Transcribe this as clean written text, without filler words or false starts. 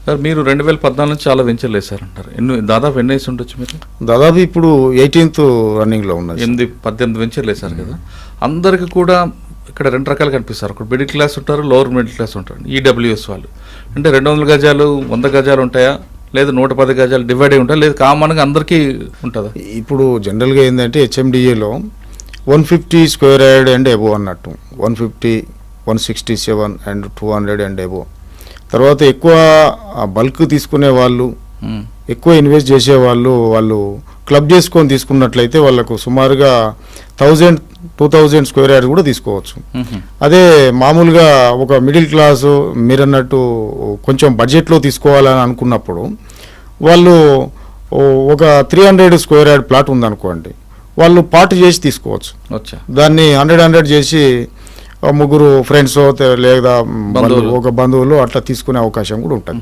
Sir మీరు 2014 నుంచి చాలా వెంచర్లు వేశారంటారు. దాదాపు ఎన్ని వేసి ఉండొచ్చు మీరు? దాదాపు ఇప్పుడు 18th రన్నింగ్లో ఉన్నది. 18 వెంచర్లు వేశారు కదా. అందరికి కూడా ఇక్కడ 2 రకాలు కనిపిస్తారు. ఒకటి మిడిల్ క్లాస్ ఉంటారు, లోవర్ మిడిల్ క్లాస్ ఉంటారు. ఈడబ్ల్యూఎస్ వాళ్ళు అంటే 200 గజాలు 100 గజాలు ఉంటాయా, లేదు 110 గజాలు డివైడ్ అయి ఉంటాయా, లేదు కామన్గా అందరికీ ఉంటుందా? ఇప్పుడు జనరల్గా ఏంటంటే హెచ్ఎండిఏలో 150 స్క్వేర్ యార్డ్ అండ్ ఎబో అన్నట్టు, 150, 167 అండ్ 200 అండ్ ఎబో. తర్వాత ఎక్కువ బల్క్ తీసుకునే వాళ్ళు, ఎక్కువ ఇన్వెస్ట్ చేసేవాళ్ళు, వాళ్ళు క్లబ్ చేసుకొని తీసుకున్నట్లయితే వాళ్ళకు సుమారుగా 1000-2000 స్క్వేర్ యార్డ్ కూడా తీసుకోవచ్చు. అదే మామూలుగా ఒక మిడిల్ క్లాసు మీరు అన్నట్టు కొంచెం బడ్జెట్లో తీసుకోవాలని అనుకున్నప్పుడు వాళ్ళు ఒక 300 స్క్వేర్ యార్డ్ ప్లాట్ ఉందనుకోండి, వాళ్ళు పార్ట్ చేసి తీసుకోవచ్చు. దాన్ని 100 చేసి ముగ్గురు ఫ్రెండ్స్ లేదా ఒక బంధువులు అట్లా తీసుకునే అవకాశం కూడా ఉంటుంది.